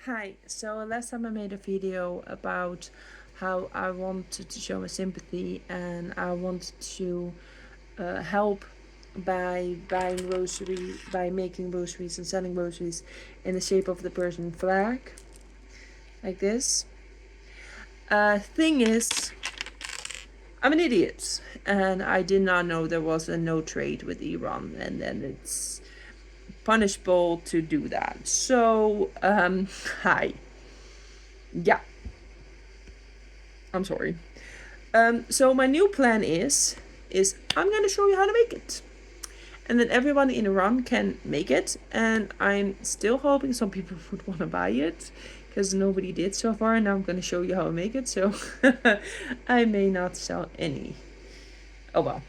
Hi, so last time I made a video about how I wanted to show my sympathy and I wanted to help by making rosaries and selling rosaries in the shape of the Persian flag, like this. Thing is, I'm an idiot and I did not know there was a no trade with Iran, and then it's punishable to do that. So, hi. Yeah, I'm sorry. So my new plan is I'm gonna show you how to make it, and then everyone in Iran can make it. And I'm still hoping some people would want to buy it, because nobody did so far. And now I'm gonna show you how to make it. So I may not sell any. Oh well.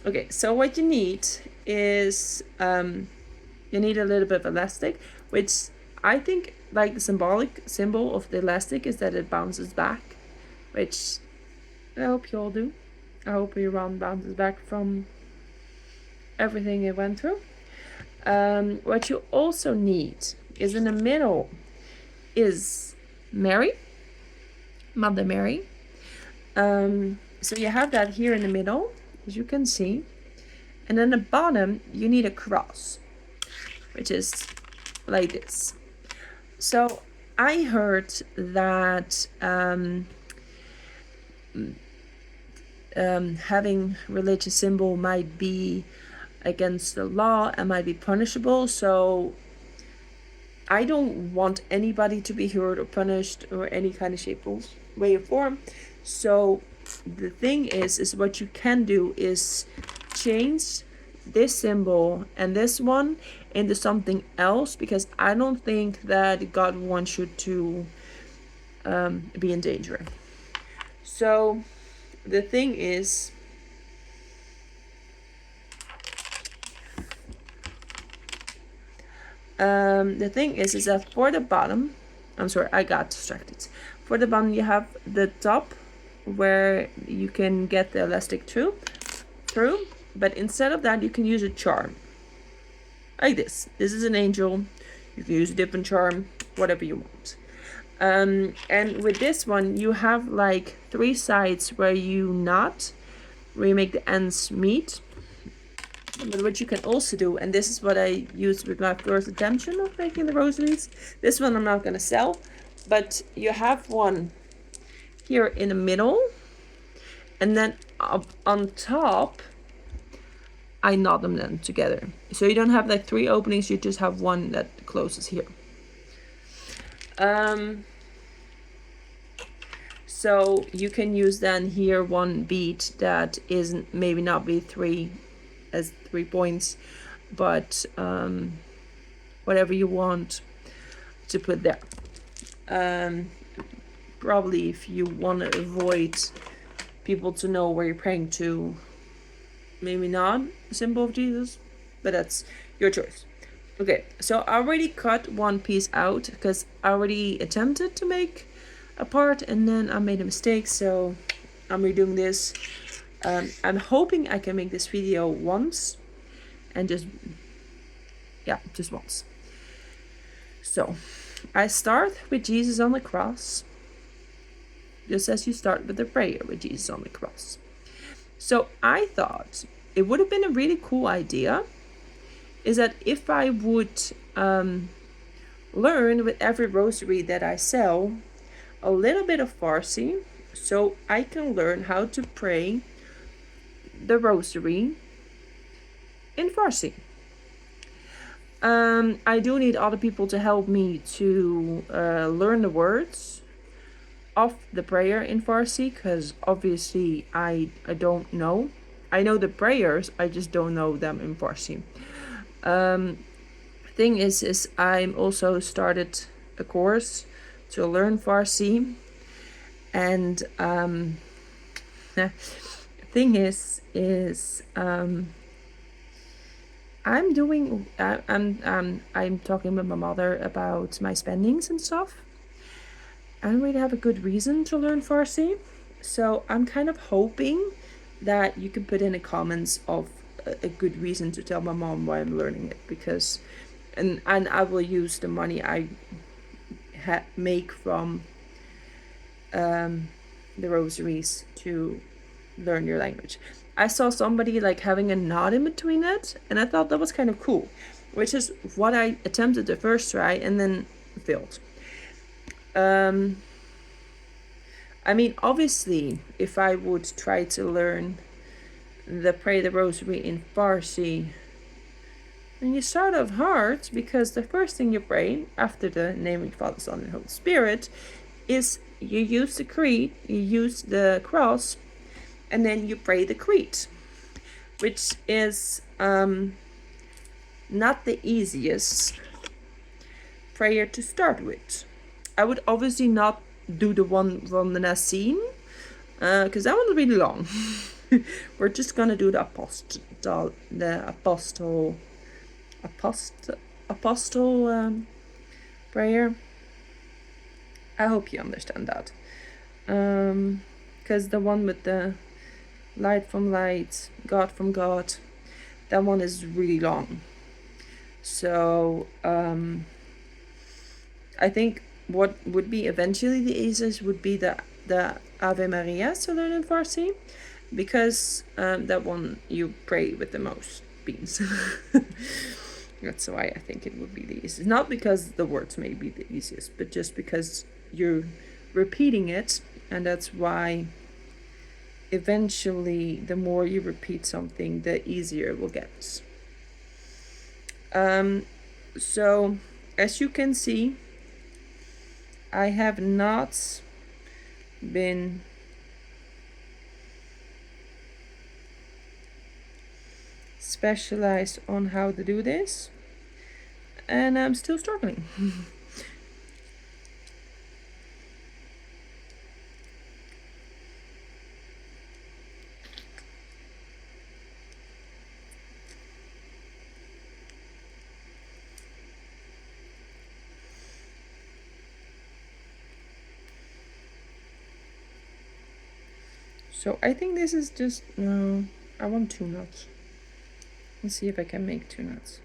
Okay. So what you need is you need a little bit of elastic, which I think, like, the symbolic symbol of the elastic is that it bounces back, which I hope you all do. I hope Iran bounces back from everything it went through. What you also need is, in the middle is Mary, Mother Mary. So you have that here in the middle, as you can see. And then the bottom, you need a cross, which is like this. So I heard that having religious symbol might be against the law and might be punishable. So I don't want anybody to be hurt or punished or any kind of shape or way or form. So the thing is what you can do is change this symbol and this one into something else, because I don't think that God wants you to be in danger. So the thing is, is that for the bottom, I'm sorry, I got distracted. For the bottom, you have the top where you can get the elastic through, but instead of that, you can use a charm like this. This is an angel. You can use a different charm, whatever you want. And with this one, you have like 3 sides where you make the ends meet. But what you can also do, and this is what I used with my first attempt of making the rosaries. This one I'm not going to sell, but you have one here in the middle, and then up on top, I knot them then together. So you don't have like 3 openings, you just have one that closes here. So you can use then here one bead that isn't, maybe not be 3 points, but whatever you want to put there. Probably if you want to avoid people to know where you're praying to, maybe not the symbol of Jesus, but that's your choice. Okay, so I already cut one piece out because I already attempted to make a part and then I made a mistake, so I'm redoing this. I'm hoping I can make this video once and just once. So I start with Jesus on the cross, just as you start with the prayer with Jesus on the cross. So I thought it would have been a really cool idea is that if I would learn with every rosary that I sell a little bit of Farsi, so I can learn how to pray the rosary in Farsi. I do need other people to help me to learn the words of the prayer in Farsi, because obviously I don't know. I know the prayers, I just don't know them in Farsi. Thing is I'm also started a course to learn Farsi, and thing is I'm talking with my mother about my spendings and stuff. I don't really have a good reason to learn Farsi, so I'm kind of hoping that you can put in the comments of a good reason to tell my mom why I'm learning it, because and I will use the money I make from the rosaries to learn your language. I saw somebody like having a knot in between it, and I thought that was kind of cool, which is what I attempted the first try and then failed. I mean, obviously, if I would try to learn the Pray the Rosary in Farsi, and you start off hard, because the first thing you pray after the name of the Father, Son, and Holy Spirit is you use the creed, you use the cross, and then you pray the creed, which is not the easiest prayer to start with. I would obviously not do the one from the Nassim, because that one's really long. We're just gonna do the apostle prayer. I hope you understand that, because the one with the light from light, God from God, that one is really long. So I think what would be eventually the easiest would be the Ave Maria to learn in Farsi, because that one you pray with the most beans. That's why I think it would be the easiest. Not because the words may be the easiest, but just because you're repeating it, and that's why eventually the more you repeat something, the easier it will get. So as you can see, I have not been specialized on how to do this, and I'm still struggling. So I think this is just, no, I want 2 knots. Let's see if I can make 2 knots.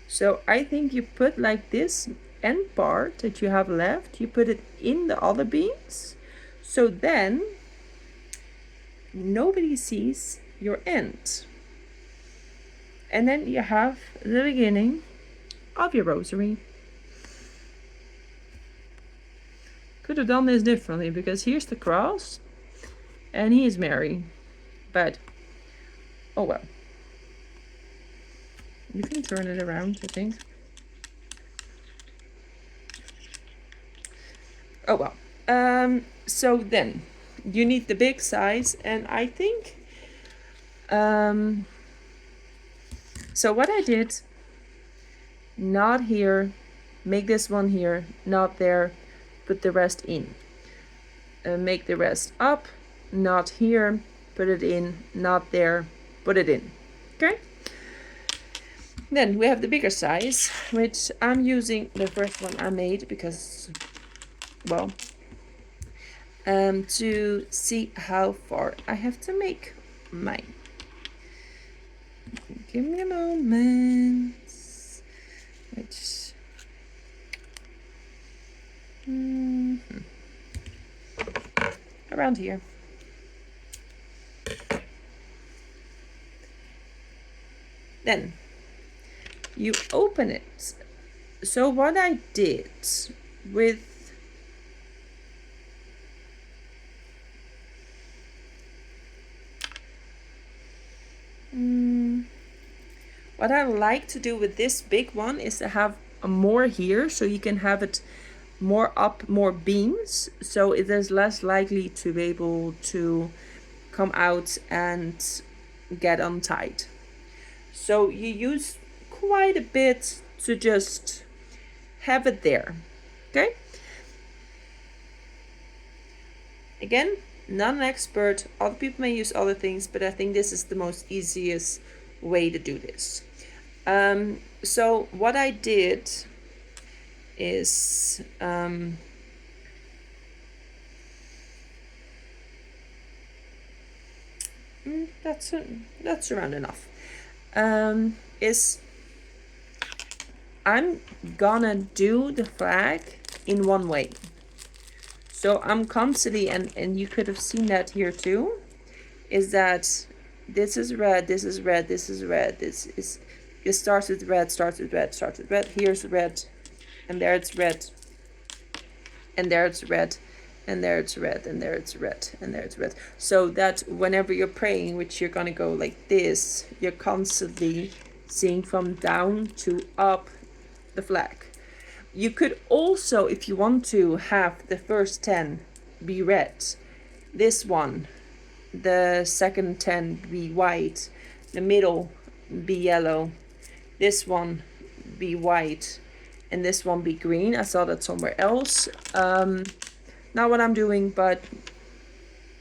So I think you put like this end part that you have left, you put it in the other beans, so then nobody sees your end. And then you have the beginning of your rosary. Could have done this differently, because here's the cross and he is Mary, but oh well. You can turn it around, I think. Oh well. So then you need the big size, and I think so what I did, not here, make this one here, not there, put the rest in. Make the rest up, not here, put it in, not there, put it in. Okay? Then we have the bigger size, which I'm using the first one I made because, well, to see how far I have to make mine. Give me a moment. Which around here. Then you open it. So what I did with what I like to do with this big one is to have more here, so you can have it more up, more beams, so it is less likely to be able to come out and get untied. So you use quite a bit to just have it there. Okay? Again, not an expert. Other people may use other things, but I think this is the most easiest way to do this. So what I did is that's around enough. Is I'm gonna do the flag in one way. So I'm constantly, and you could have seen that here too, is that this is red, this is red, this is red, it starts with red, starts with red, starts with red, here's red, and there it's red, and there it's red, and there it's red, and there it's red, and there it's red. So that whenever you're praying, which you're gonna go like this, you're constantly seeing from down to up the flag. You could also, if you want to, have the first 10 be red, this one, the second 10 be white, the middle be yellow, this one be white, and this one be green. I saw that somewhere else. Not what I'm doing, but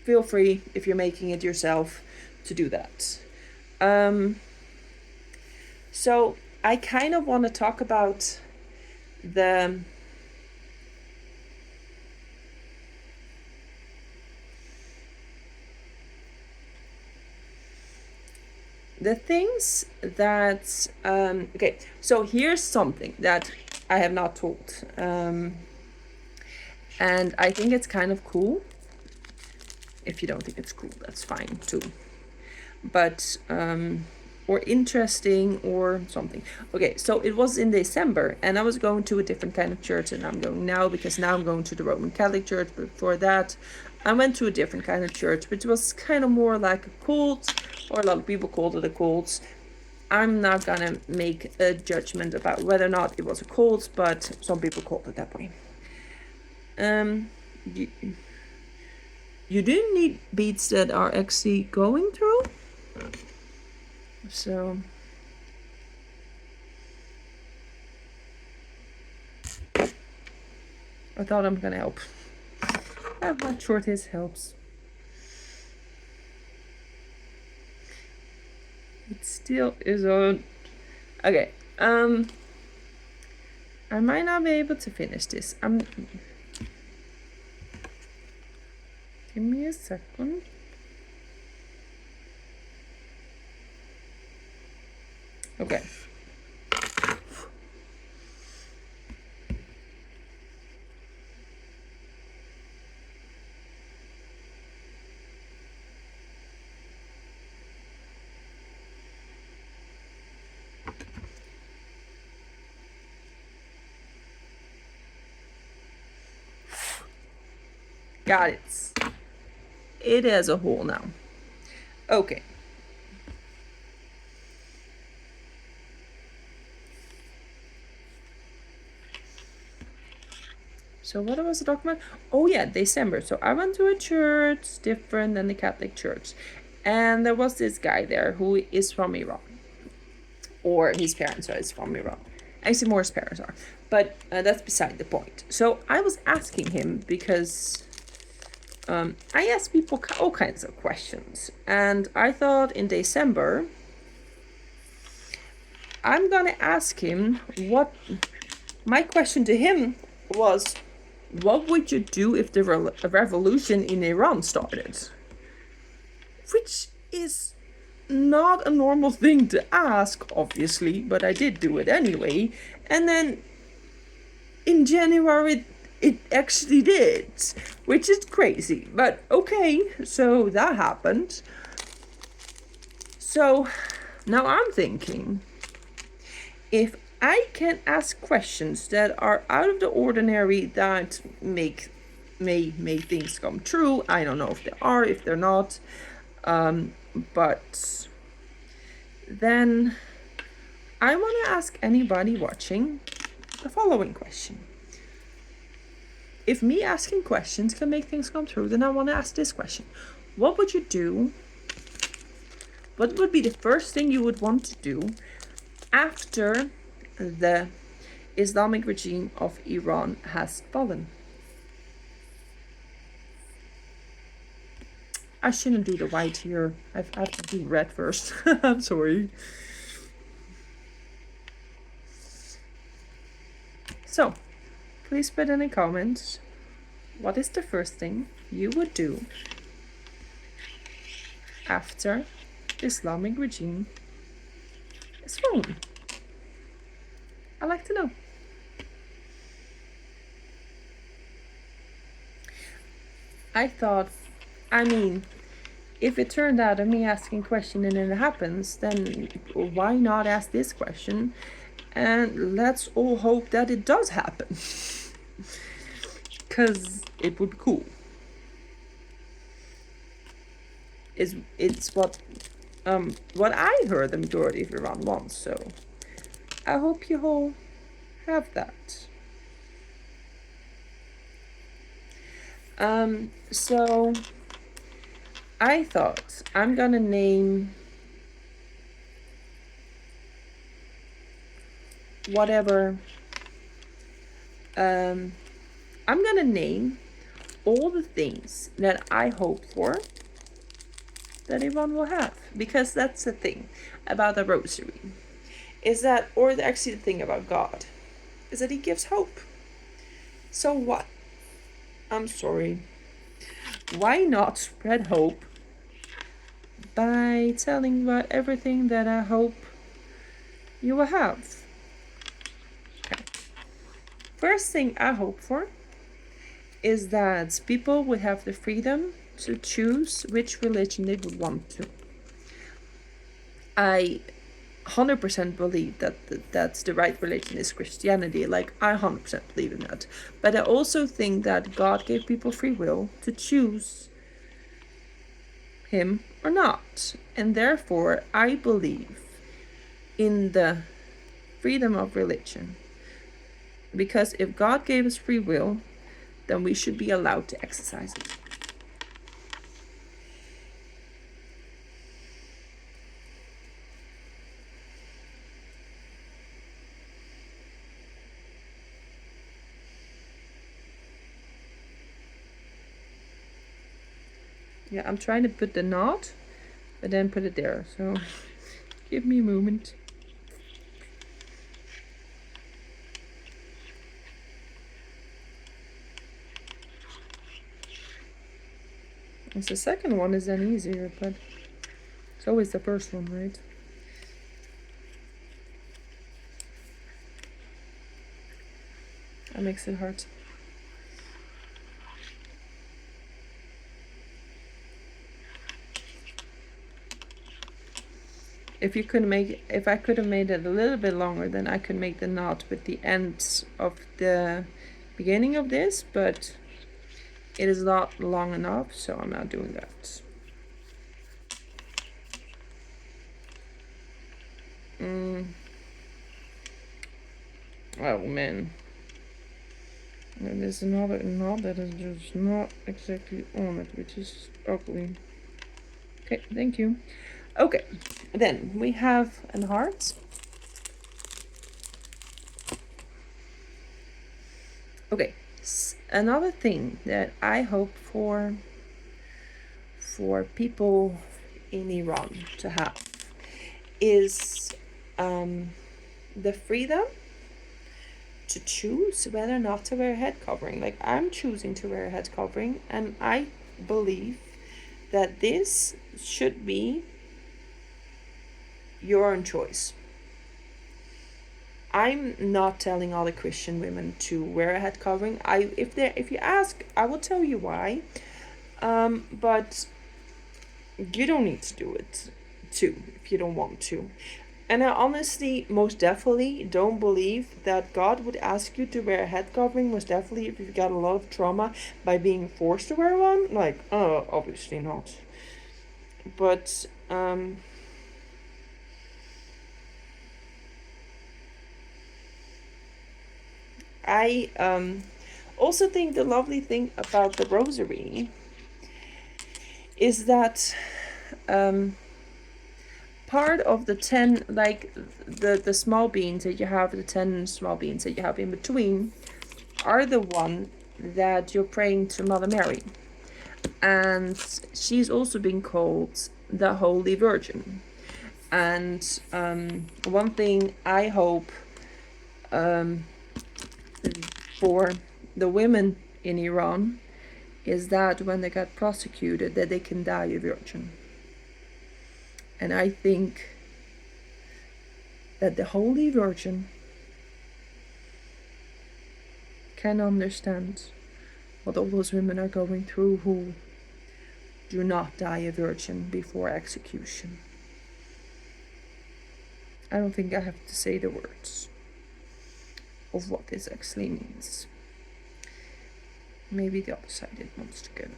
feel free, if you're making it yourself, to do that. So I kind of want to talk about the things that okay, so here's something that I have not told, and I think it's kind of cool. If you don't think it's cool, that's fine too, but or interesting or something. Okay, so it was in December, and I was going to a different kind of church than I'm going now, because now I'm going to the Roman Catholic Church. But before that, I went to a different kind of church, which was kind of more like a cult, or a lot of people called it a cult. I'm not gonna make a judgment about whether or not it was a cult, but some people called it that way. You do need beads that are actually going through. So I thought I'm gonna help. I'm not sure this helps. It still is on. Okay. I might not be able to finish this. Give me a second. Okay. Got it. It has a hole now. Okay. So what was the document? Oh yeah, December. So I went to a church different than the Catholic Church, and there was this guy there who is from Iran, or his parents are from Iran. Actually, more his parents are, but that's beside the point. So I was asking him because I ask people all kinds of questions, and I thought in December I'm gonna ask him what. My question to him was, what would you do if the revolution in Iran started? Which is not a normal thing to ask, obviously, but I did do it anyway. And then in January, it actually did, which is crazy. But okay, so that happened. So now I'm thinking, if I can ask questions that are out of the ordinary, that make things come true. I don't know if they are, if they're not, but then I want to ask anybody watching the following question. If me asking questions can make things come true, then I want to ask this question. What would you do? What would be the first thing you would want to do after the Islamic regime of Iran has fallen? I shouldn't do the white here. I have to do red first. I'm sorry. So, please put in a comment, what is the first thing you would do after the Islamic regime is fallen? I'd like to know. I thought, if it turned out of me asking a question and it happens, then why not ask this question? And let's all hope that it does happen. Because it would be cool. It's what I heard the majority of Iran wants, so I hope you all have that. So I thought I'm gonna name whatever. I'm gonna name all the things that I hope for that Iran will have, because that's the thing about the rosary, is that, or actually the thing about God, is that He gives hope. So what? I'm sorry. Why not spread hope by telling about everything that I hope you will have? Okay. First thing I hope for is that people will have the freedom to choose which religion they would want to. I 100% believe that that's the right religion is Christianity. Like, I 100% believe in that. But I also think that God gave people free will to choose Him or not. And therefore, I believe in the freedom of religion. Because if God gave us free will, then we should be allowed to exercise it. Yeah, I'm trying to put the knot, but then put it there. So give me a moment. It's the second one is then easier, but it's always the first one, right? That makes it hard. If I could have made it a little bit longer, then I could make the knot with the ends of the beginning of this, but it is not long enough, so I'm not doing that. Oh man. There's another knot that is just not exactly on it, which is ugly. Okay, thank you. Okay, then we have an heart. Okay, another thing that I hope for people in Iran to have is the freedom to choose whether or not to wear a head covering. Like, I'm choosing to wear a head covering, and I believe that this should be your own choice. I'm not telling all the Christian women to wear a head covering. If you ask, I will tell you why. But you don't need to do it too if you don't want to. And I honestly, most definitely don't believe that God would ask you to wear a head covering, most definitely if you've got a lot of trauma, by being forced to wear one. Like, obviously not. But, I also think the lovely thing about the rosary is that part of the 10, like the small beans that you have, the 10 small beans that you have in between, are the one that you're praying to Mother Mary. And she's also been called the Holy Virgin. And one thing I hope for the women in Iran is that when they get prosecuted, that they can die a virgin. And I think that the Holy Virgin can understand what all those women are going through who do not die a virgin before execution. I don't think I have to say the words of what this actually means. Maybe the other side wants to get it.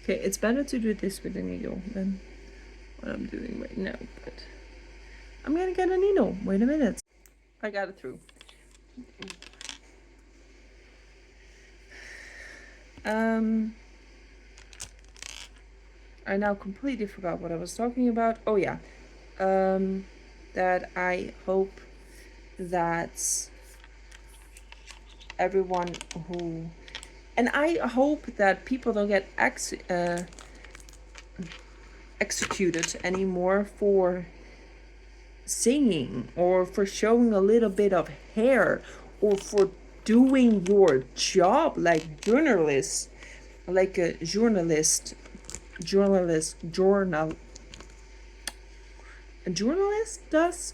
Okay, it's better to do this with a needle than what I'm doing right now, but I'm gonna get a needle. Wait a minute. I got it through. I now completely forgot what I was talking about. Oh yeah. That I hope that everyone who, and I hope that people don't get executed anymore for singing or for showing a little bit of hair or for doing your job like journalists, like a journalist does,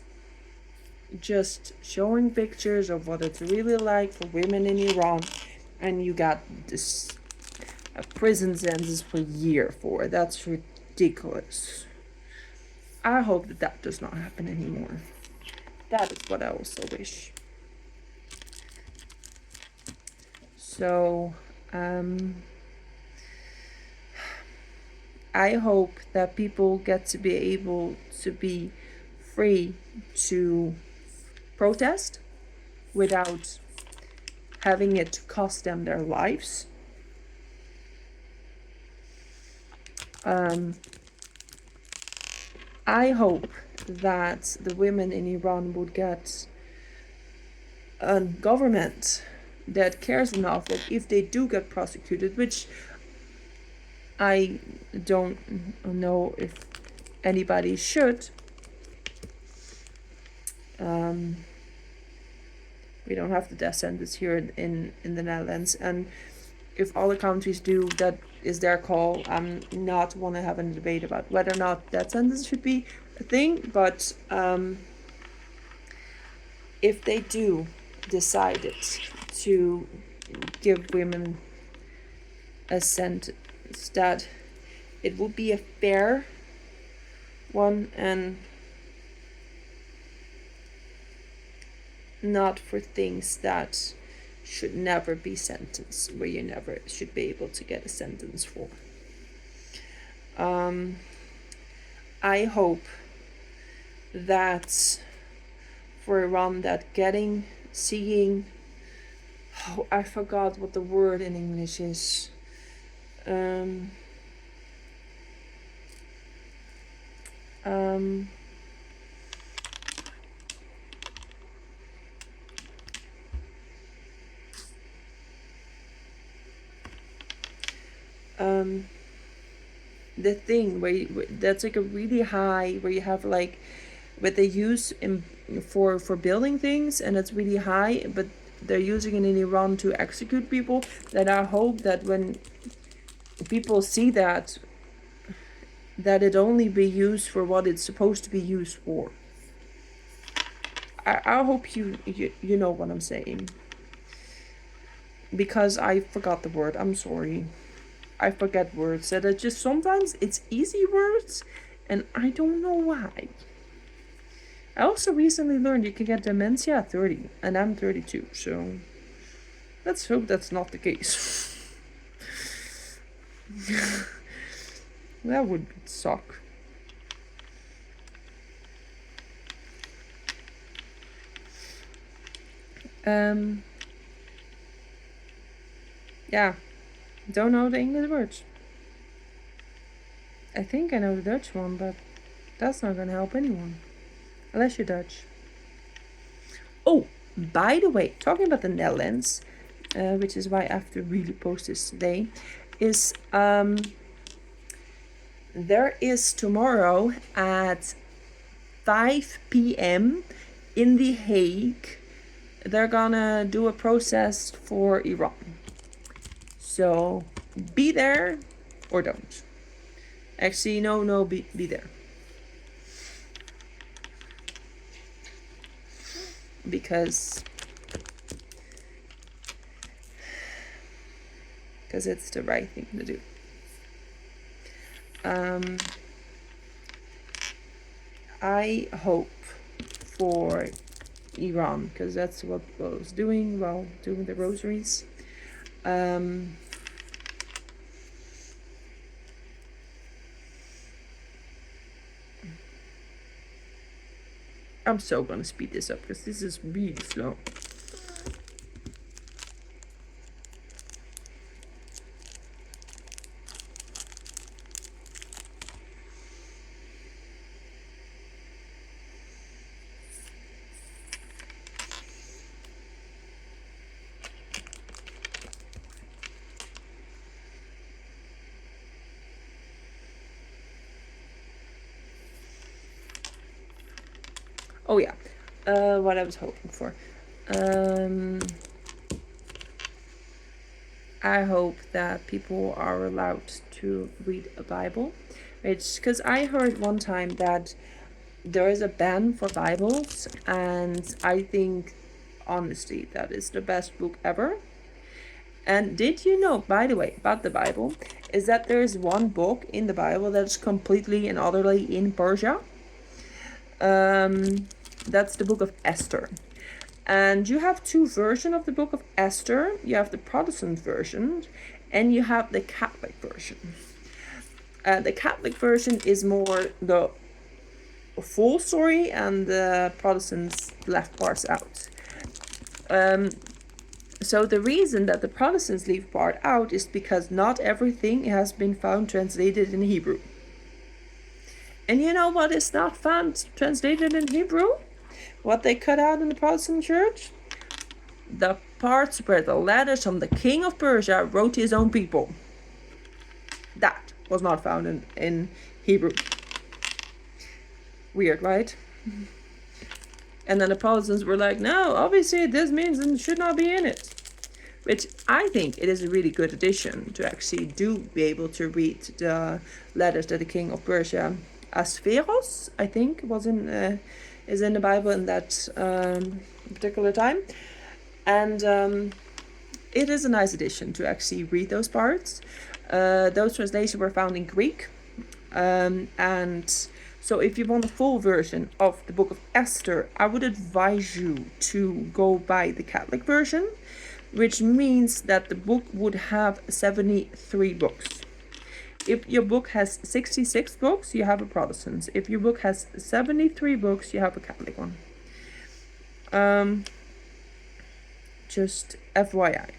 just showing pictures of what it's really like for women in Iran, and you got this a prison sentence for a year for it. That's ridiculous. I hope that that does not happen anymore. That is what I also wish. So, I hope that people get to be able to be free to protest without having it cost them their lives. I hope that the women in Iran would get a government that cares enough that if they do get prosecuted, which I don't know if anybody should, we don't have the death sentence here in the Netherlands, and if all the countries do, that is their call. I'm not want to have a debate about whether or not death sentence should be a thing, but if they do decide to give women a sentence, that it would be a fair one and not for things that should never be sentenced, where you never should be able to get a sentence for. I hope that for Iran, that seeing, oh, I forgot what the word in English is. The thing where that's like a really high, where you have like what they use for building things, and it's really high, but they're using it in Iran to execute people. That I hope that when people see that it only be used for what it's supposed to be used for. I hope you know what I'm saying. because I forgot the word. I'm sorry. I forget words. That are just sometimes it's easy words, and I don't know why. I also recently learned you can get dementia at 30, and I'm 32, so let's hope that's not the case. That would suck. Yeah, don't know the English words. I think I know the Dutch one, but that's not gonna help anyone. Unless you're Dutch. Oh, by the way, talking about the Netherlands, which is why I have to really post this today, is there is tomorrow at 5 p.m. in The Hague, they're gonna do a protest for Iran. So be there or don't. Actually, no, be there. Because it's the right thing to do. I hope for Iran, because that's what I was doing while doing the rosaries. I'm so gonna speed this up because this is really slow. Oh yeah, what I was hoping for. I hope that people are allowed to read a Bible. It's because I heard one time that there is a ban for Bibles, and I think, honestly, that is the best book ever. And did you know, by the way, about the Bible, is that there is one book in the Bible that's completely and utterly in Persia? That's the book of Esther. And you have two versions of the book of Esther. You have the Protestant version and you have the Catholic version. The Catholic version is more the full story, and the Protestants left parts out. So the reason that the Protestants leave part out is because not everything has been found translated in Hebrew. And you know what is not found translated in Hebrew? What they cut out in the Protestant church? The parts where the letters from the king of Persia wrote to his own people. That was not found in Hebrew. Weird, right? And then the Protestants were like, no, obviously this means it should not be in it. Which I think it is a really good addition to actually do be able to read the letters that the king of Persia, Asferos, I think, is in the Bible in that particular time. And it is a nice addition to actually read those parts. Those translations were found in Greek. And so if you want a full version of the book of Esther, I would advise you to go by the Catholic version, which means that the book would have 73 books. If your book has 66 books, you have a Protestant. If your book has 73 books, you have a Catholic one. Just FYI.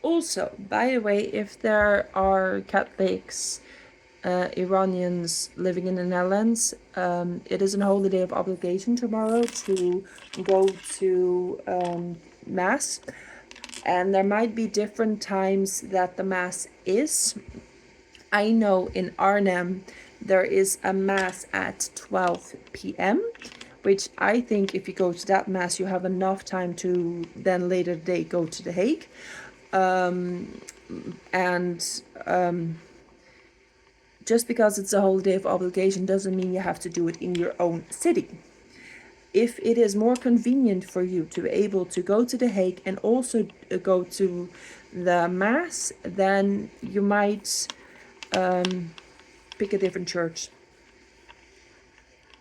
Also, by the way, if there are Catholics, Iranians living in the Netherlands, it is a holy day of obligation tomorrow to go to Mass. And there might be different times that the Mass is. I know in Arnhem there is a Mass at 12 p.m., which I think if you go to that Mass, you have enough time to then later day go to The Hague. Just because it's a holiday of obligation doesn't mean you have to do it in your own city. If it is more convenient for you to be able to go to The Hague and also go to the Mass, then you might pick a different church.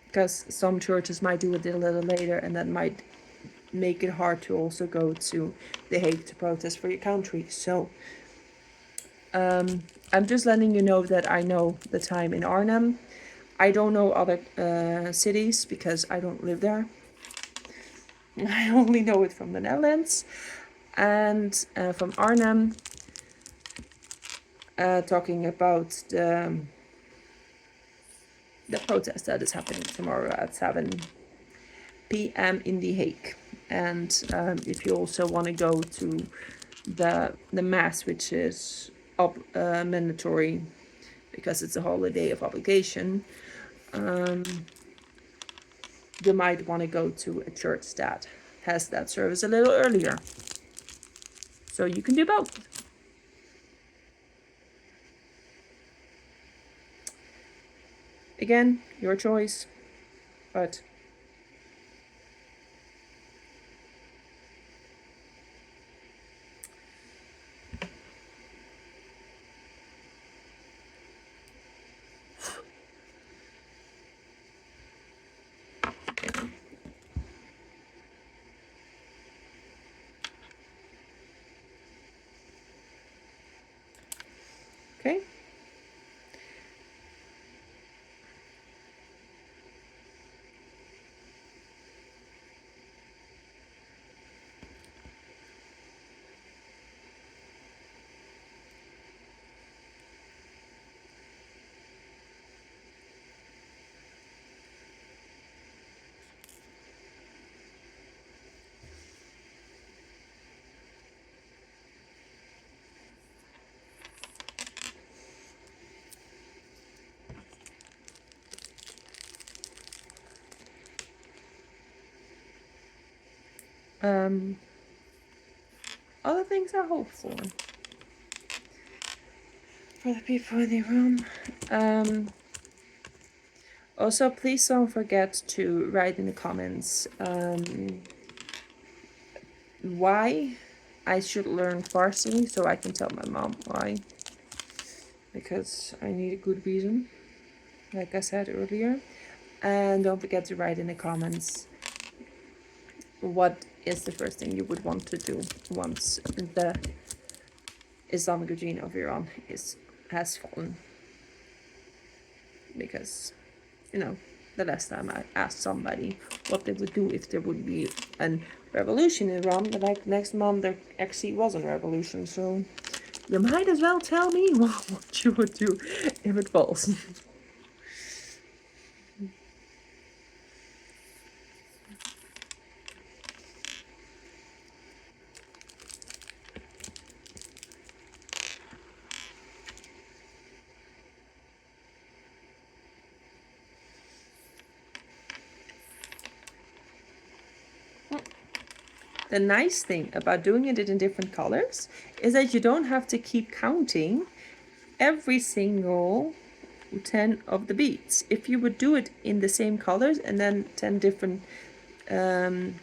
Because some churches might do it a little later, and that might make it hard to also go to The Hague to protest for your country. So I'm just letting you know that I know the time in Arnhem. I don't know other cities because I don't live there. I only know it from the Netherlands and from Arnhem, talking about the protest that is happening tomorrow at 7 p.m. in The Hague. And if you also want to go to the Mass, which is mandatory because it's a holiday of obligation, you might want to go to a church that has that service a little earlier. So you can do both. Again, your choice, but okay. Other things I hope for the people in the room. Also, please don't forget to write in the comments why I should learn Farsi, so I can tell my mom why. Because I need a good reason, like I said earlier. And don't forget to write in the comments what is the first thing you would want to do once the Islamic regime of Iran has fallen. Because, you know, the last time I asked somebody what they would do if there would be a revolution in Iran, the next month there actually was a revolution. So you might as well tell me what you would do if it falls. The nice thing about doing it in different colors is that you don't have to keep counting every single 10 of the beads. If you would do it in the same colors and then 10 different, and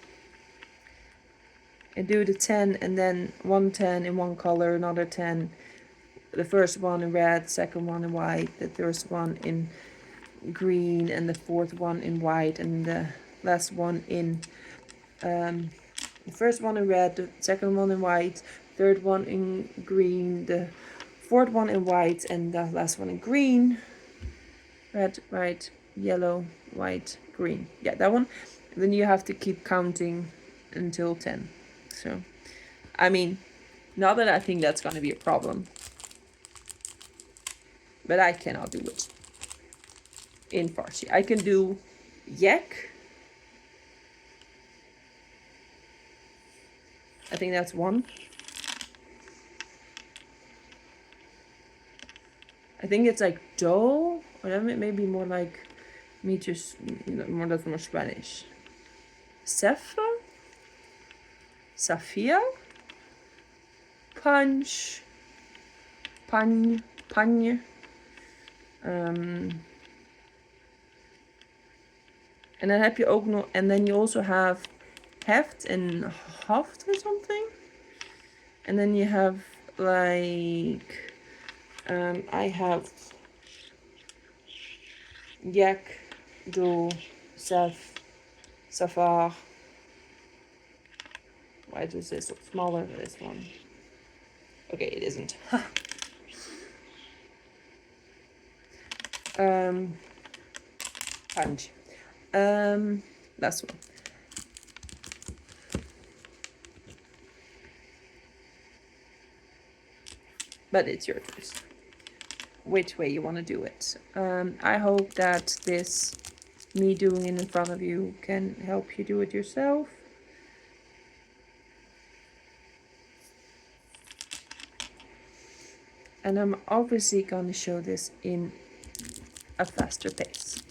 do the 10 and then one 10 in one color, another 10, the first one in red, second one in white, the third one in green, and the fourth one in white, and the last one in the first one in red, the second one in white, third one in green, the fourth one in white, and the last one in green. Red, white, yellow, white, green. Yeah, that one. Then you have to keep counting until 10. So, I mean, Not that I think that's gonna be a problem. But I cannot do it in Farsi. I can do yek. I think that's one. I think it's like do, or that may be more like me just more that's more Spanish. Sefa, Safia, punch, pan, panje. En dan heb je ook nog, and then you also have heft and haft or something. And then you have like, I have yak, do, saf, safar. Why is this smaller than this one? Okay, it isn't. Punch. Last one. But it's your choice. Which way you want to do it. I hope that this, me doing it in front of you, can help you do it yourself. And I'm obviously going to show this in a faster pace.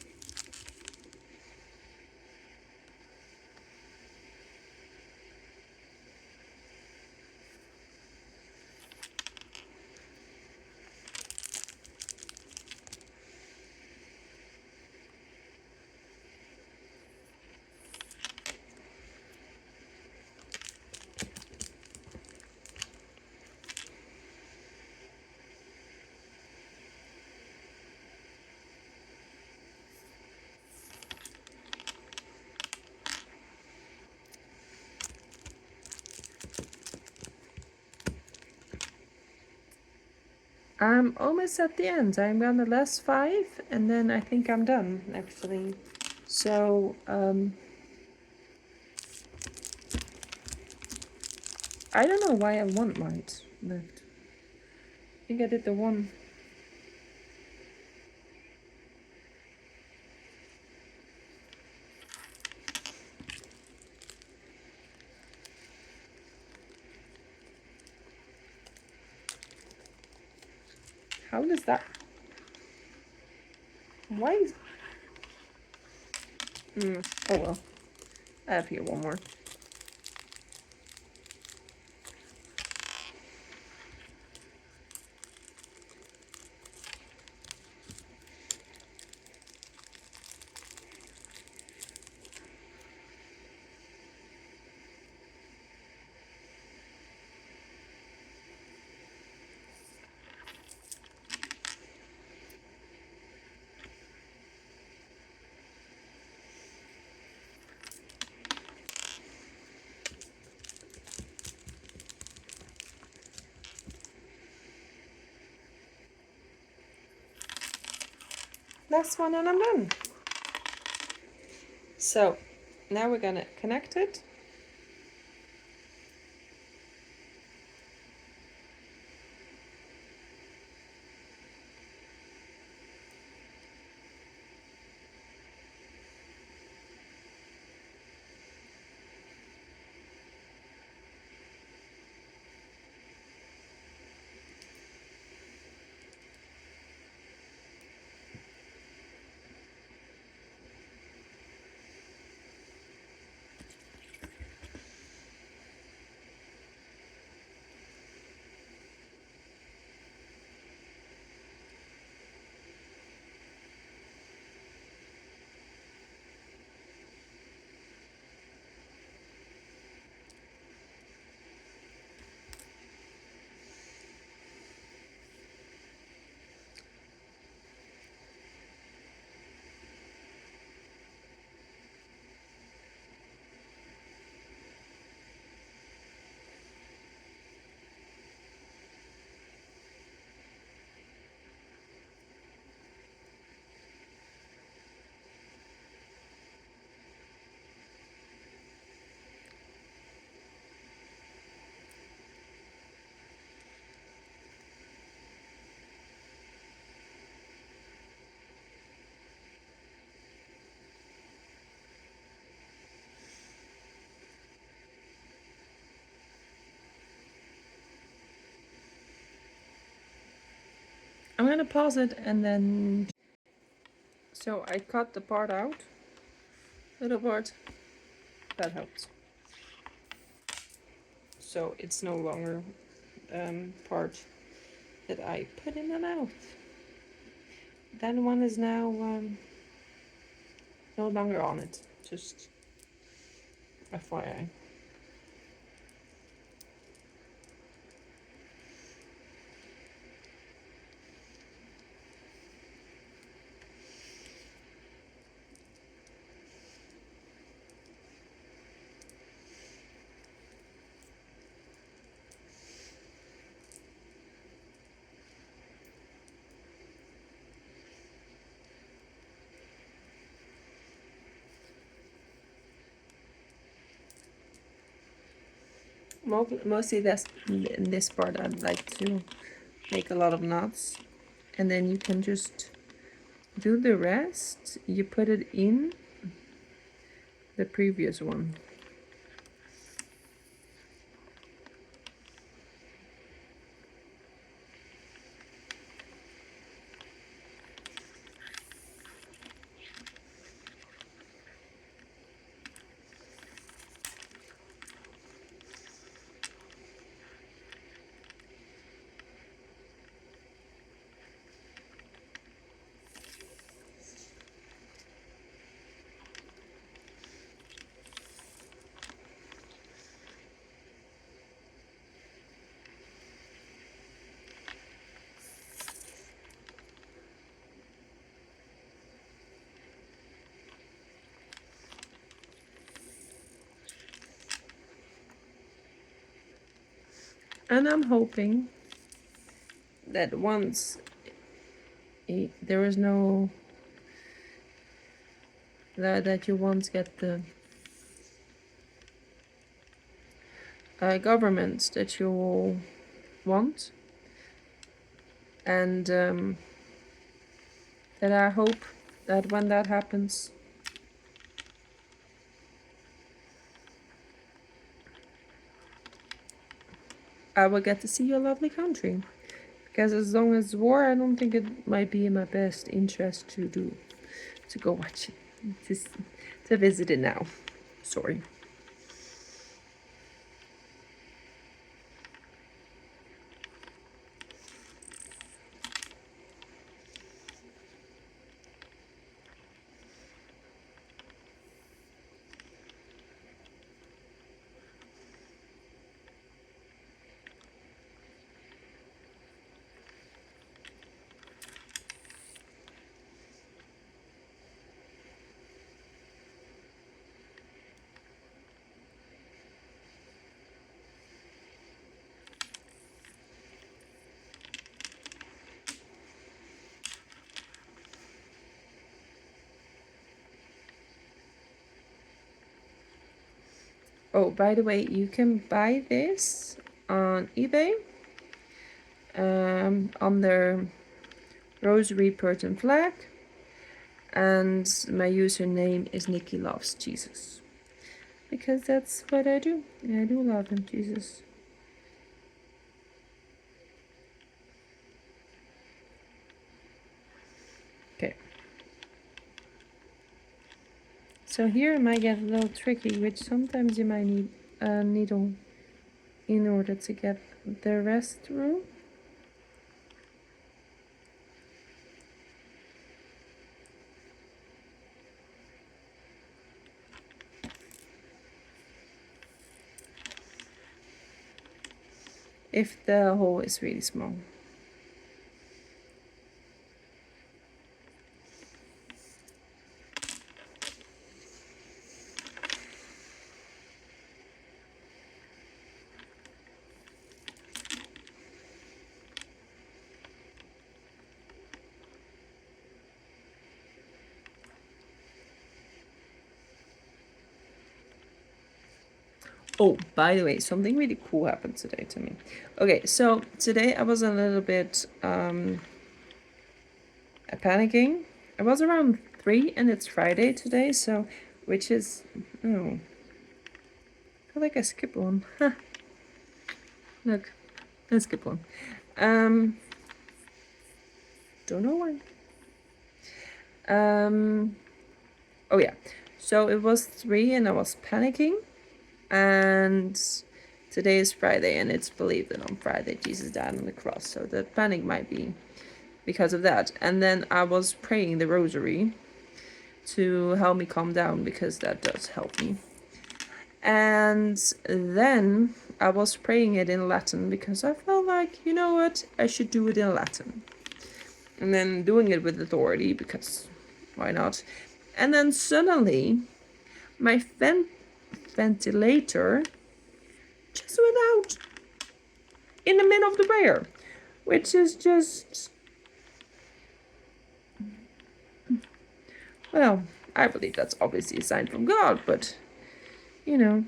I'm almost at the end. I'm on the last 5 and then I think I'm done actually. So I don't know why I have one light left. I think I did the one. How does that? Why is? Oh well. I have here one more. Last one and I'm done. So now we're gonna connect it. I'm gonna pause it and then. So I cut the part out, little part, that helps. So it's no longer part that I put in the mouth. That one is now no longer on it, just FYI. Mostly that's in this part I'd like to make a lot of knots, and then you can just do the rest. You put it in the previous one. And I'm hoping that once there is no that you won't get the governments that you want, and that I hope that when that happens, I will get to see your lovely country. Because as long as war, I don't think it might be in my best interest to go watch it, to visit it now. Sorry. Oh, by the way, you can buy this on eBay on their Rosary Persian Flag, and my username is NikkiLovesJesus, because that's what I do. I do love him, Jesus. Okay. So here it might get a little tricky, which sometimes you might need a needle in order to get the rest through. If the hole is really small. Oh, by the way, something really cool happened today to me. Okay, so today I was a little bit panicking. I was around 3 and it's Friday today, so which is I feel like I skipped one. Look, I skipped one. Don't know why. Oh yeah. So it was 3 and I was panicking. And today is Friday, and it's believed that on Friday Jesus died on the cross. So the panic might be because of that. And then I was praying the rosary to help me calm down, because that does help me. And then I was praying it in Latin because I felt like, you know what, I should do it in Latin. And then doing it with authority, because why not? And then suddenly my ventilator just went out in the middle of the prayer, which is just, well, I believe that's obviously a sign from God, but, you know,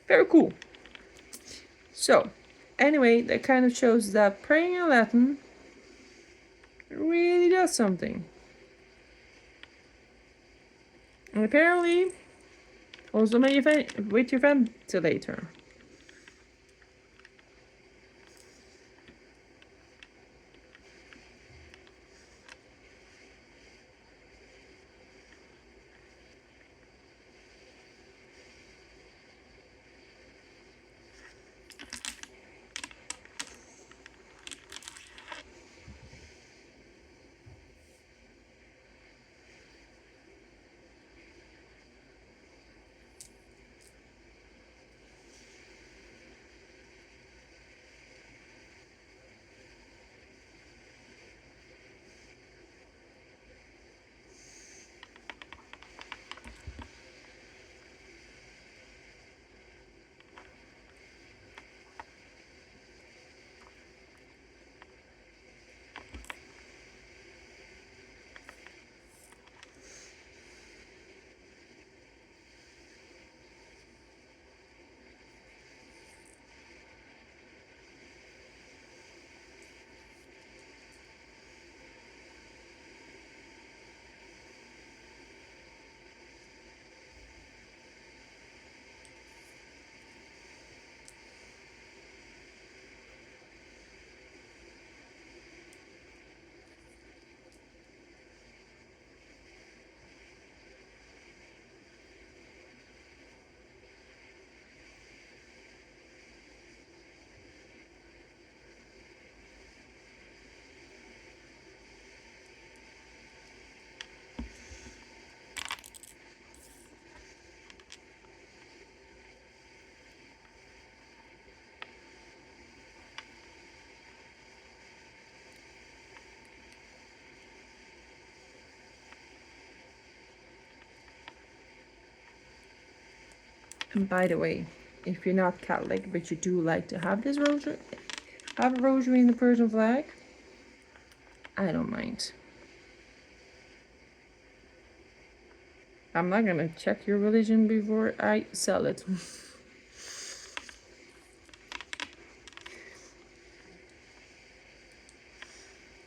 very cool. So, anyway, that kind of shows that praying in Latin really does something. And apparently, also with your ventilator. And by the way, if you're not Catholic but you do like to have this rosary, have a rosary in the Persian flag, I don't mind. I'm not gonna check your religion before I sell it.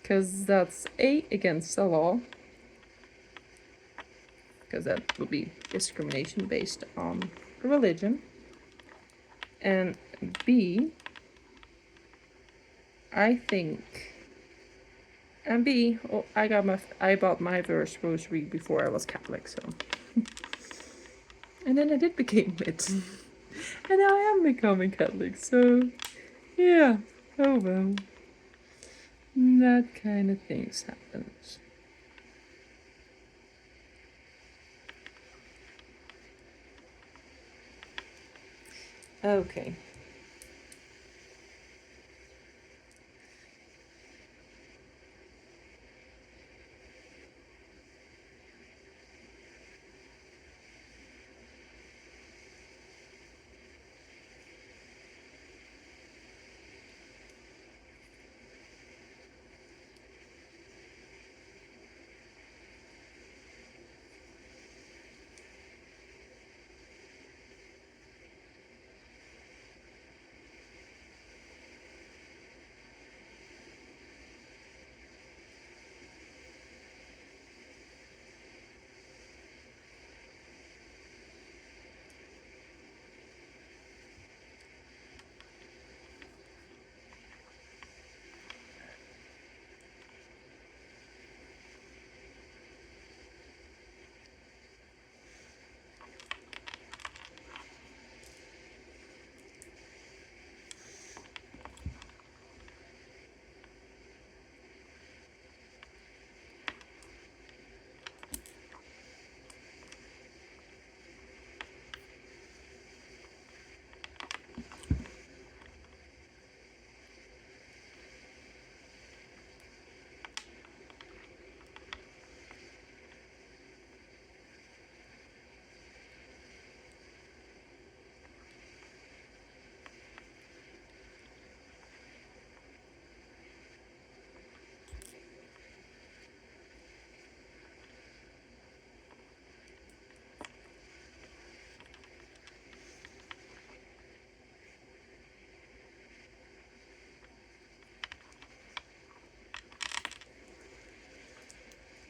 Because that's A, against the law, because that would be discrimination based on religion, and B, I think, and B, oh, I bought my first rosary before I was Catholic, so, and then I did become it, and now I am becoming Catholic, so, yeah, oh well, that kind of things happens. Okay.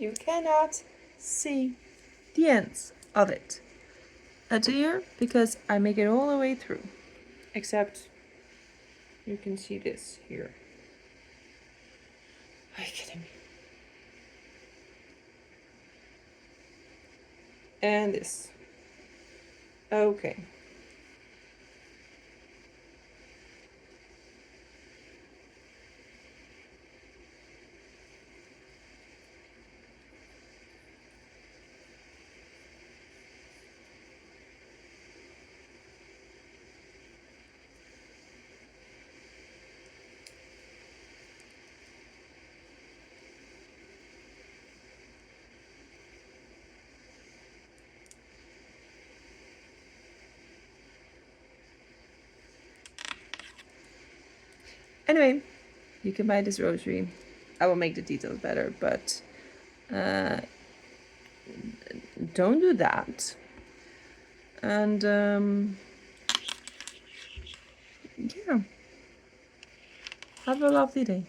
you cannot see the ends of it. A deer, because I make it all the way through, except you can see this here. Are you kidding me? And this. Okay. Anyway, you can buy this rosary. I will make the details better, but don't do that. And yeah, have a lovely day.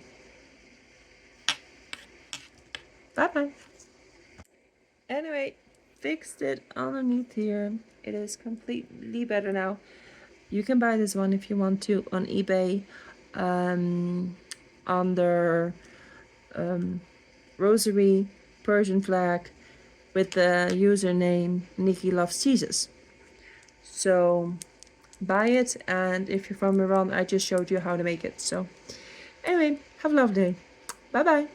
Bye bye. Anyway, fixed it underneath here. It is completely better now. You can buy this one if you want to on eBay under Rosary Persian Flag with the username NikkiLovesJesus. So buy it, and if you're from Iran, I just showed you how to make it. So anyway, have a lovely day. Bye bye.